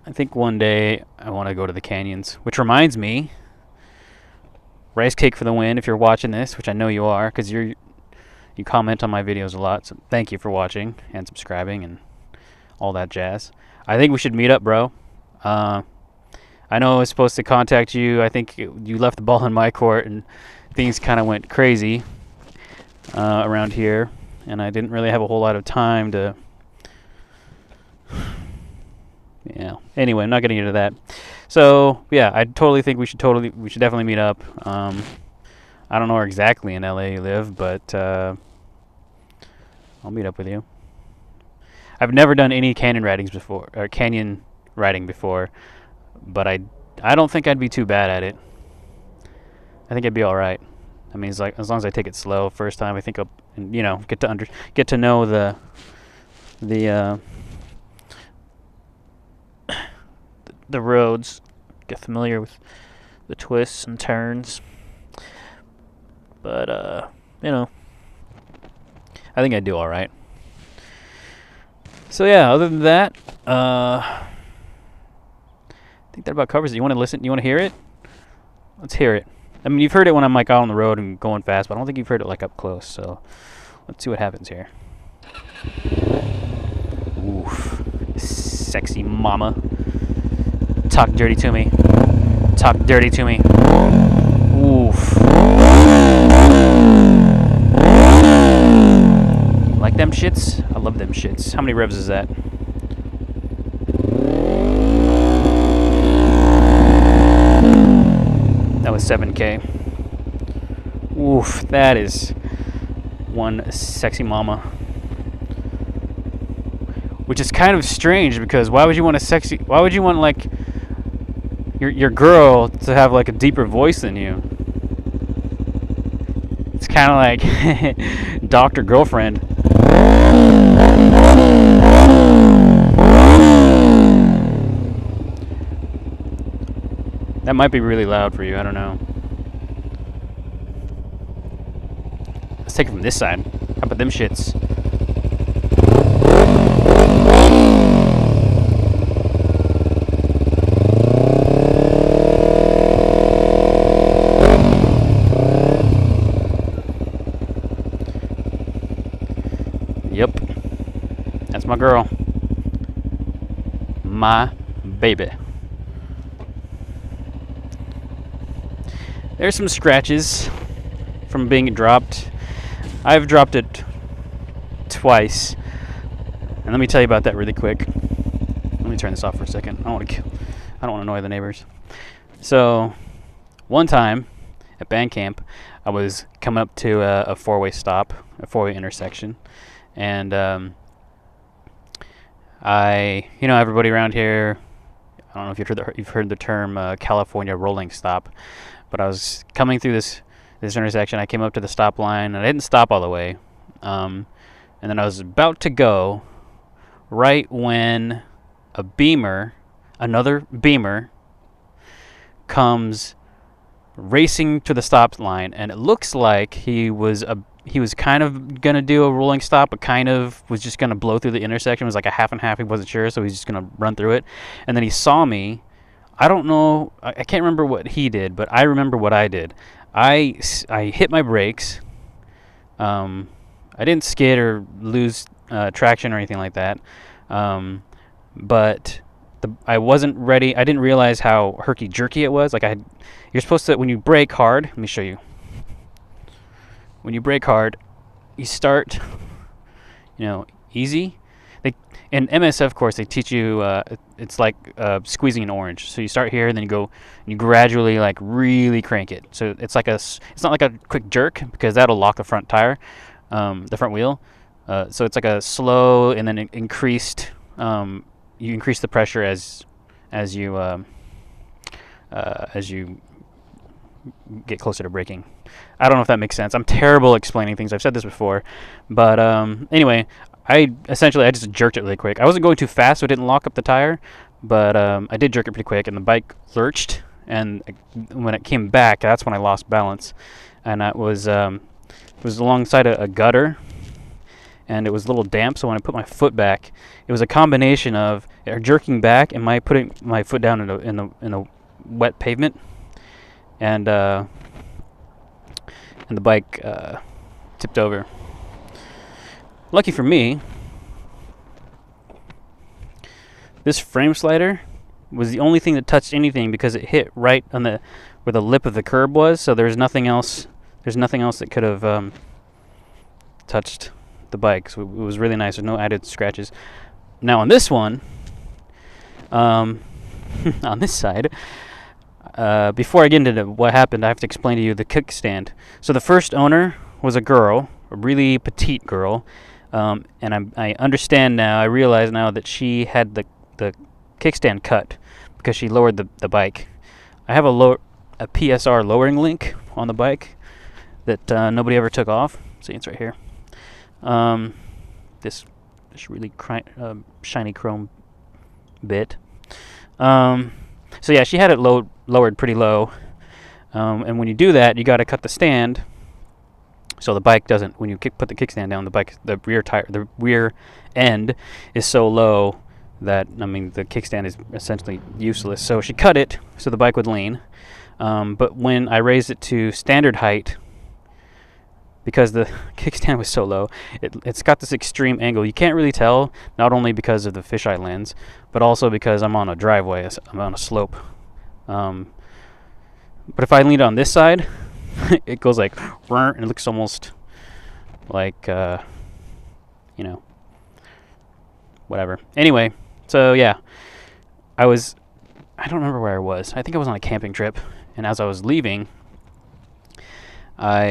I think one day I want to go to the canyons. Which reminds me, rice cake for the win if you're watching this, which I know you are, because you comment on my videos a lot. So thank you for watching and subscribing and all that jazz. I think we should meet up, bro. I know I was supposed to contact you. I think you left the ball in my court, and things kind of went crazy around here, and I didn't really have a whole lot of time to. Yeah. Anyway, I'm not getting into that. So yeah, I totally think we should definitely meet up. I don't know where exactly in LA you live, but I'll meet up with you. I've never done any canyon riding before, but I don't think I'd be too bad at it. I think I'd be all right. I mean, it's like as long as I take it slow first time, I think I'll get to know the roads, get familiar with the twists and turns. But I think I'd do all right. So yeah, other than that, I think that about covers it. You want to listen? You want to hear it? Let's hear it. I mean, you've heard it when I'm like out on the road and going fast, but I don't think you've heard it like up close. So let's see what happens here. Oof, sexy mama. Talk dirty to me. Talk dirty to me. Oof. Like them shits? I love them shits. How many revs is that? That was 7K. Oof, that is one sexy mama. Which is kind of strange because why would you want like your girl to have like a deeper voice than you? It's kind of like Dr. Girlfriend. That might be really loud for you, I don't know. Let's take it from this side. How about them shits? Yep. That's my girl. My baby. There's some scratches from being dropped. I've dropped it twice. And let me tell you about that really quick. Let me turn this off for a second. I don't want to annoy the neighbors. So, one time at band camp, I was coming up to a four-way stop, a four-way intersection. And everybody around here, I don't know if you've heard the term California rolling stop, but I was coming through this intersection. I came up to the stop line, and I didn't stop all the way. And then I was about to go right when another Beamer, comes racing to the stop line, and it looks like he was kind of gonna do a rolling stop, but kind of was just gonna blow through the intersection. It was like a half and half. He wasn't sure, so he's just gonna run through it. And then he saw me. I don't know. I can't remember what he did, but I remember what I did. I hit my brakes. I didn't skid or lose traction or anything like that. But I wasn't ready. I didn't realize how herky-jerky it was. You're supposed to, when you brake hard, let me show you. When you brake hard, you start, easy. In MSF course, they teach you, it's like squeezing an orange. So you start here, and then you go, and you gradually like really crank it. So it's not like a quick jerk, because that'll lock the front tire, the front wheel. So it's like a slow and then increased. You increase the pressure as you get closer to braking. I don't know if that makes sense. I'm terrible explaining things. I've said this before, but anyway. I just jerked it really quick. I wasn't going too fast, so it didn't lock up the tire, but I did jerk it pretty quick, and the bike lurched, and when it came back, that's when I lost balance, and that was alongside a gutter, and it was a little damp. So when I put my foot back, it was a combination of jerking back and my putting my foot down in the wet pavement, and the bike tipped over. Lucky for me, this frame slider was the only thing that touched anything, because it hit right on the where the lip of the curb was. So there's nothing else. There's nothing else that could have touched the bike. So it was really nice. There's no added scratches. Now on this one, on this side, before I get into what happened, I have to explain to you the kickstand. So the first owner was a girl, a really petite girl, and I understand now. I realize now that she had the kickstand cut because she lowered the bike. I have a PSR lowering link on the bike that nobody ever took off. See, it's right here. This really shiny chrome bit. So yeah, she had it lowered pretty low, and when you do that, you got to cut the stand so the bike doesn't. When you put the kickstand down, the rear end is so low that, I mean, the kickstand is essentially useless. So she cut it so the bike would lean. But when I raised it to standard height, because the kickstand was so low, it's got this extreme angle. You can't really tell, not only because of the fisheye lens, but also because I'm on a driveway. I'm on a slope. But if I lean it on this side, it goes like, and it looks almost like, whatever. Anyway, so yeah, I don't remember where I was. I think I was on a camping trip, and as I was leaving, I